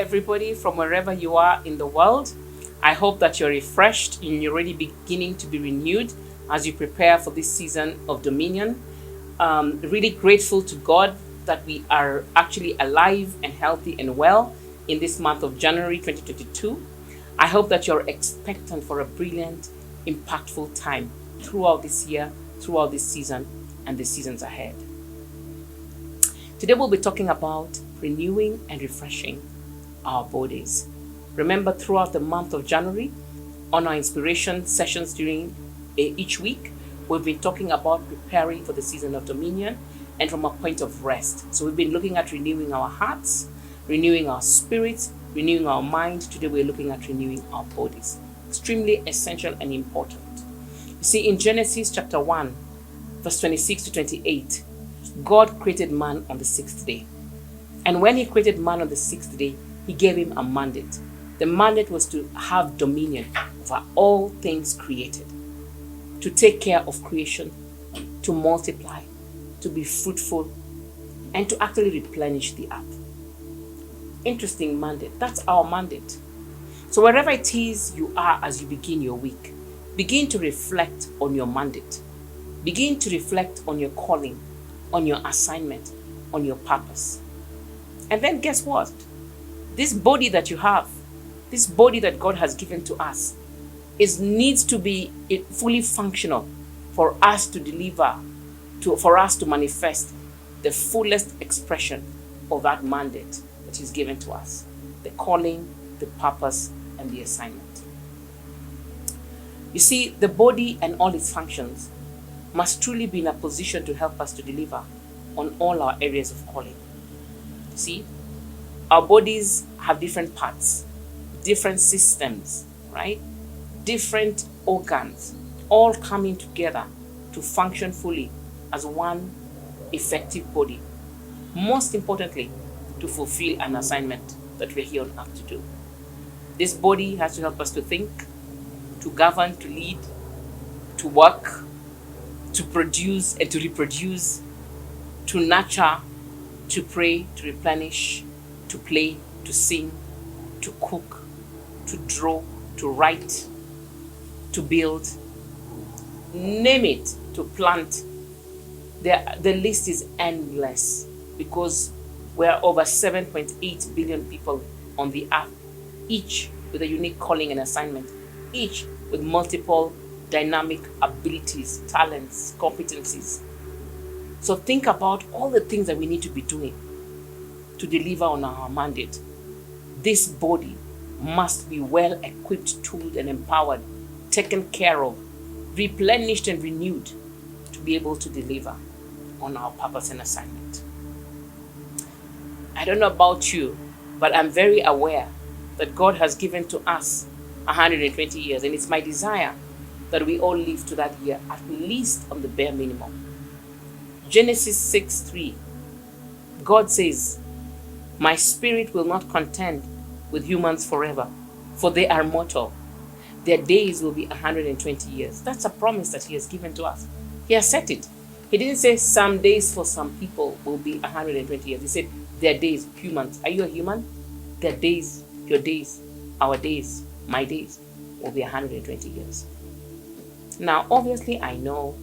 everybody from wherever you are in the world. I hope that you're refreshed and you're already beginning to be renewed as you prepare for this season of dominion. Really grateful to God that we are actually alive and healthy and well in this month of January 2022. I hope that you're expectant for a brilliant, impactful time throughout this year, throughout this season, and the seasons ahead. Today we'll be talking about renewing and refreshing our bodies. Remember, throughout the month of January, on our inspiration sessions during each week, we've been talking about preparing for the season of dominion and from a point of rest. So we've been looking at renewing our hearts, renewing our spirits, renewing our mind. Today we're looking at renewing our bodies. Extremely essential and important. You see, in Genesis chapter 1, verse 26 to 28, God created man on the sixth day. And when he created man on the sixth day, he gave him a mandate. The mandate was to have dominion over all things created, to take care of creation, to multiply, to be fruitful, and to actually replenish the earth. Interesting mandate. That's our mandate. So wherever it is you are as you begin your week, begin to reflect on your mandate. Begin to reflect on your calling, on your assignment, on your purpose. And then guess what? This body that you have, this body that God has given to us, needs to be fully functional for us to deliver, for us to manifest the fullest expression of that mandate that is given to us. The calling, the purpose, and the assignment. You see, the body and all its functions must truly be in a position to help us to deliver on all our areas of calling. See, our bodies have different parts, different systems, right? Different organs, all coming together to function fully as one effective body. Most importantly, to fulfill an assignment that we're here on earth to do. This body has to help us to think, to govern, to lead, to work, to produce and to reproduce, to nurture, to pray, to replenish, to play, to sing, to cook, to draw, to write, to build, name it, to plant. The list is endless because we are over 7.8 billion people on the earth, each with a unique calling and assignment, each with multiple dynamic abilities, talents, competencies. So think about all the things that we need to be doing to deliver on our mandate. This body must be well equipped, tooled, and empowered, taken care of, replenished, and renewed to be able to deliver on our purpose and assignment. I don't know about you, but I'm very aware that God has given to us 120 years, and it's my desire that we all live to that year, at least on the bare minimum. Genesis 6:3, God says, "My spirit will not contend with humans forever, for they are mortal. Their days will be 120 years." That's a promise that he has given to us. He has set it. He didn't say some days for some people will be 120 years. He said their days, humans. Are you a human? Their days, your days, our days, my days will be 120 years. Now, obviously, I know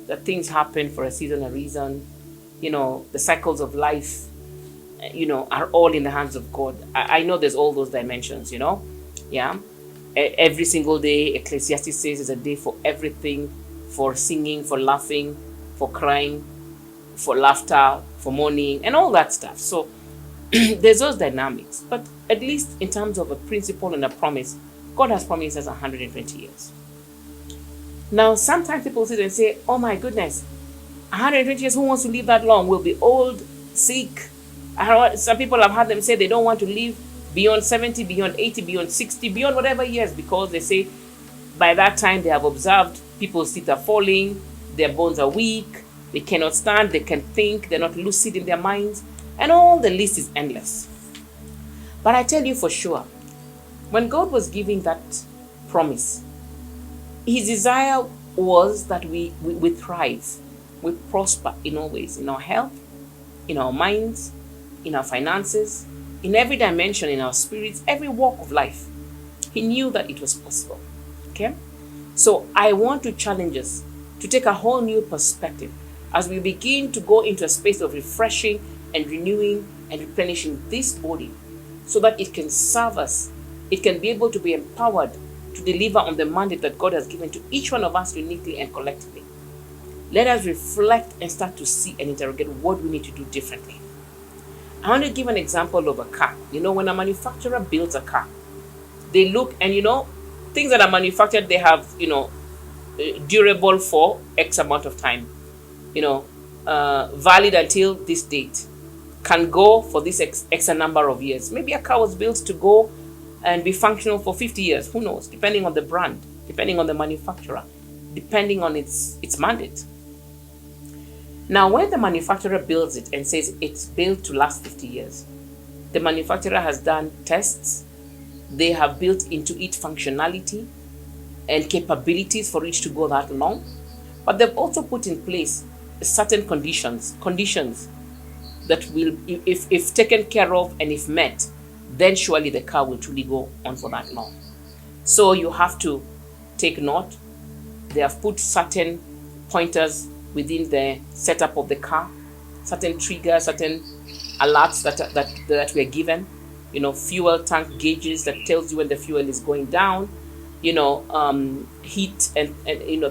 that things happen for a season, a reason. The cycles of life, are all in the hands of God. I know there's all those dimensions, Yeah. Every single day, Ecclesiastes says is a day for everything, for singing, for laughing, for crying, for laughter, for mourning, and all that stuff. So there's those dynamics. But at least in terms of a principle and a promise, God has promised us 120 years. Now, sometimes people sit and say, oh my goodness, 120 years, who wants to live that long? We'll be old, sick. Some people have had them say they don't want to live beyond 70, beyond 80, beyond 60, beyond whatever years, because they say by that time they have observed people's teeth are falling, their bones are weak, they cannot stand, they can think, they're not lucid in their minds, and all the list is endless. But I tell you for sure, when God was giving that promise, his desire was that we thrive, we prosper in all ways, in our health, in our minds, in our finances, in every dimension, in our spirits, every walk of life. He knew that it was possible. Okay? So I want to challenge us to take a whole new perspective as we begin to go into a space of refreshing and renewing and replenishing this body so that it can serve us. It can be able to be empowered to deliver on the mandate that God has given to each one of us uniquely and collectively. Let us reflect and start to see and interrogate what we need to do differently. I want to give an example of a car. When a manufacturer builds a car, they look and things that are manufactured, they have, durable for X amount of time, valid until this date, can go for this X number of years. Maybe a car was built to go and be functional for 50 years. Who knows? Depending on the brand, depending on the manufacturer, depending on its mandate. Now, when the manufacturer builds it and says it's built to last 50 years, the manufacturer has done tests. They have built into it functionality and capabilities for it to go that long. But they've also put in place certain conditions that will, if taken care of and if met, then surely the car will truly go on for that long. So you have to take note. They have put certain pointers within the setup of the car, certain triggers, certain alerts that we are given. Fuel tank gauges that tells you when the fuel is going down. Heat and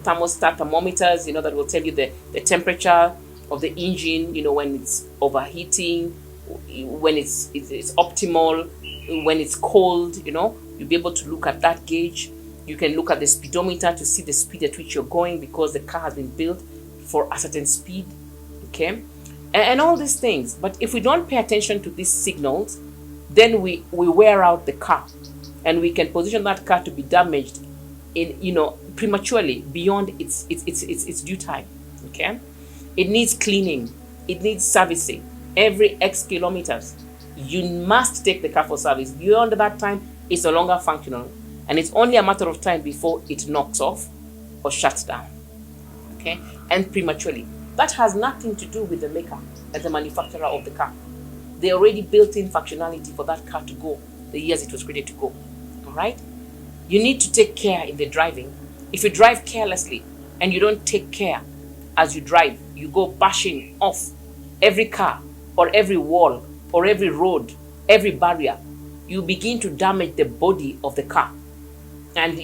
thermostat thermometers. That will tell you the temperature of the engine. When it's overheating, when it's optimal, when it's cold. You'll be able to look at that gauge. You can look at the speedometer to see the speed at which you're going because the car has been built for a certain speed. Okay, and all these things. But if we don't pay attention to these signals, then we wear out the car, and we can position that car to be damaged prematurely beyond its due time. Okay, it needs cleaning, it needs servicing every X kilometers. You must take the car for service. Beyond that time, it's no longer functional, and it's only a matter of time before it knocks off or shuts down. Okay, and prematurely. That has nothing to do with the maker and the manufacturer of the car. They already built in functionality for that car to go the years it was created to go. All right? You need to take care in the driving. If you drive carelessly and you don't take care as you drive, you go bashing off every car or every wall or every road, every barrier, you begin to damage the body of the car. And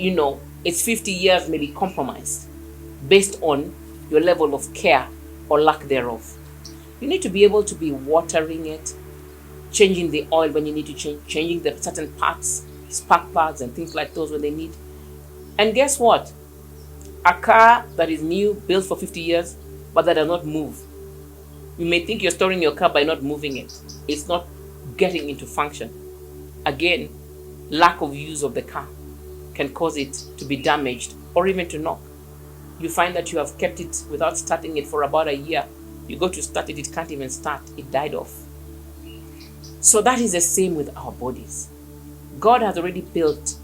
its 50 years may be compromised based on your level of care or lack thereof. You need to be able to be watering it, changing the oil when you need to change, changing the certain parts, spark plugs and things like those when they need. And guess what? A car that is new, built for 50 years, but that does not move. You may think you're storing your car by not moving it. It's not getting into function. Again, lack of use of the car can cause it to be damaged or even to knock. You find that you have kept it without starting it for about a year. You go to start it, it can't even start. It died off. So that is the same with our bodies. God has already built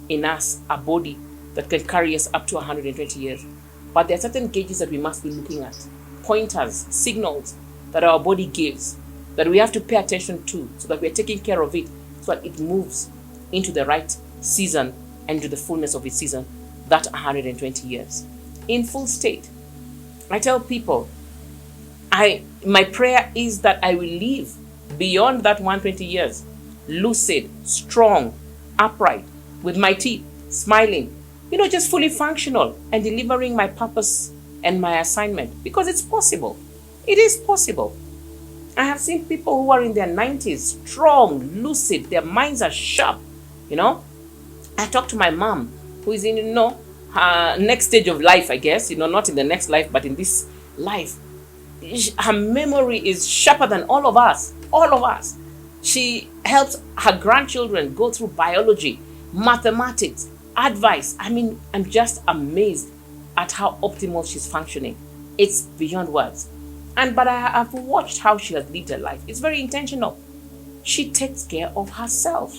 in us a body that can carry us up to 120 years. But there are certain gauges that we must be looking at. Pointers, signals that our body gives that we have to pay attention to so that we are taking care of it so that it moves into the right season and to the fullness of its season, that 120 years. In full state. I tell people, my prayer is that I will live beyond that 120 years, lucid, strong, upright, with my teeth, smiling, just fully functional and delivering my purpose and my assignment, because it's possible. It is possible. I have seen people who are in their 90s, strong, lucid, their minds are sharp. I talked to my mom, who is in, her next stage of life, I guess, not in the next life, but in this life. Her memory is sharper than all of us. She helps her grandchildren go through biology, mathematics, advice. I'm just amazed at how optimal she's functioning. It's beyond words. But I have watched how she has lived her life. It's very intentional. She takes care of herself.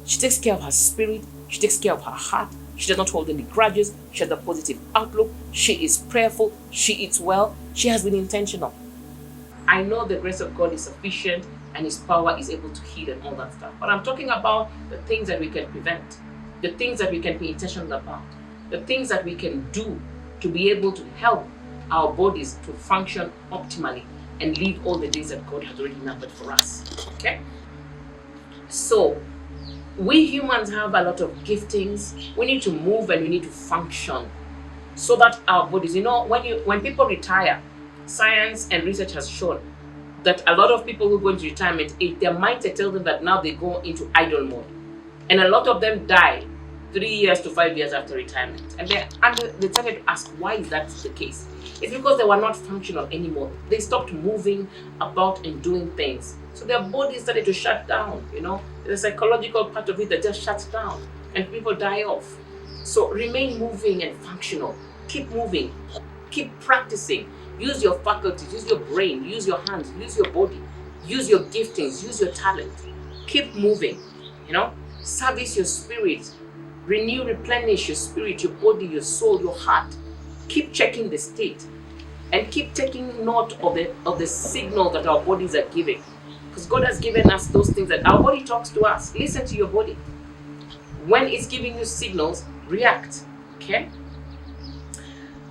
She takes care of her spirit. She takes care of her heart. She does not hold any grudges. She has a positive outlook. She is prayerful. She eats well. She has been intentional. I know the grace of God is sufficient and His power is able to heal and all that stuff. But I'm talking about the things that we can prevent, the things that we can be intentional about, the things that we can do to be able to help our bodies to function optimally and live all the days that God has already numbered for us. Okay? So, we humans have a lot of giftings. We need to move and we need to function so that our bodies, when people retire, science and research has shown that a lot of people who go into retirement, their mindset tells them that now they go into idle mode. And a lot of them die 3 years to 5 years after retirement. And they started to ask, why is that the case? It's because they were not functional anymore. They stopped moving about and doing things. So their body started to shut down, The psychological part of it that just shuts down and people die off. So remain moving and functional. Keep moving. Keep practicing. Use your faculties, use your brain, use your hands, use your body, use your giftings, use your talent. Keep moving, Service your spirit. Renew, replenish your spirit, your body, your soul, your heart. Keep checking the state and keep taking note of the signal that our bodies are giving. Because God has given us those things that our body talks to us. Listen to your body. When it's giving you signals, react. Okay?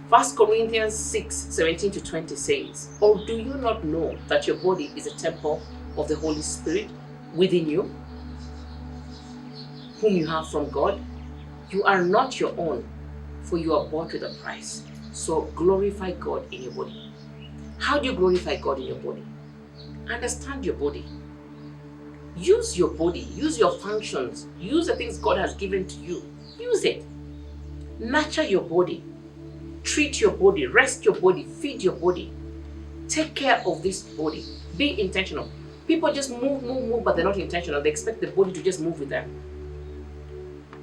1 Corinthians 6:17-20 says, "Or do you not know that your body is a temple of the Holy Spirit within you, whom you have from God? You are not your own, for you are bought with a price. So glorify God in your body." How do you glorify God in your body? Understand your body. Use your body. Use your functions. Use the things God has given to you. Use it. Nurture your body. Treat your body. Rest your body. Feed your body. Take care of this body. Be intentional. People just move, but they're not intentional. They expect the body to just move with them.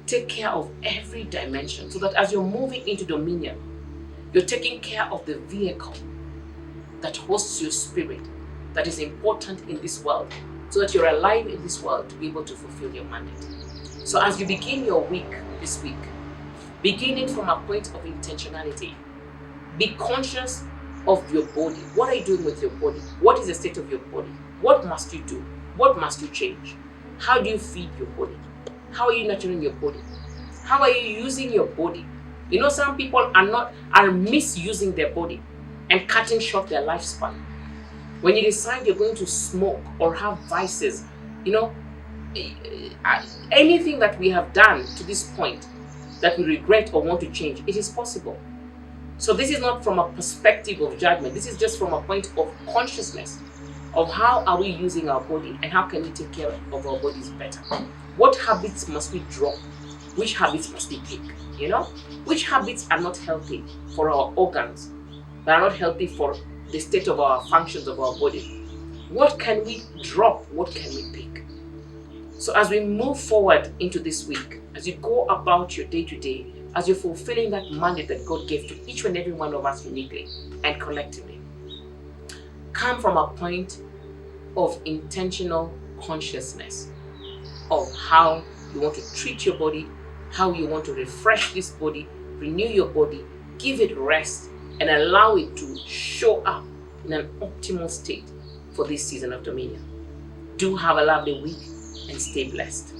Take care of every dimension so that as you're moving into dominion, you're taking care of the vehicle that hosts your spirit, that is important in this world, so that you're alive in this world to be able to fulfill your mandate. So as you begin your week this week, begin it from a point of intentionality. Be conscious of your body. What are you doing with your body? What is the state of your body? What must you do? What must you change? How do you feed your body? How are you nurturing your body? How are you using your body? Some people are misusing their body and cutting short their lifespan. When you decide you're going to smoke or have vices, anything that we have done to this point that we regret or want to change, it is possible. So this is not from a perspective of judgment. This is just from a point of consciousness of how are we using our body and how can we take care of our bodies better. What habits must we drop? Which habits must we pick? Which habits are not healthy for our organs, that are not healthy for the state of our functions of our body? What can we drop? What can we pick? So as we move forward into this week, as you go about your day-to-day, as you're fulfilling that mandate that God gave to each and every one of us uniquely and collectively, come from a point of intentional consciousness of how you want to treat your body, how you want to refresh this body, renew your body, give it rest, and allow it to show up in an optimal state for this season of dominion. Do have a lovely week and stay blessed.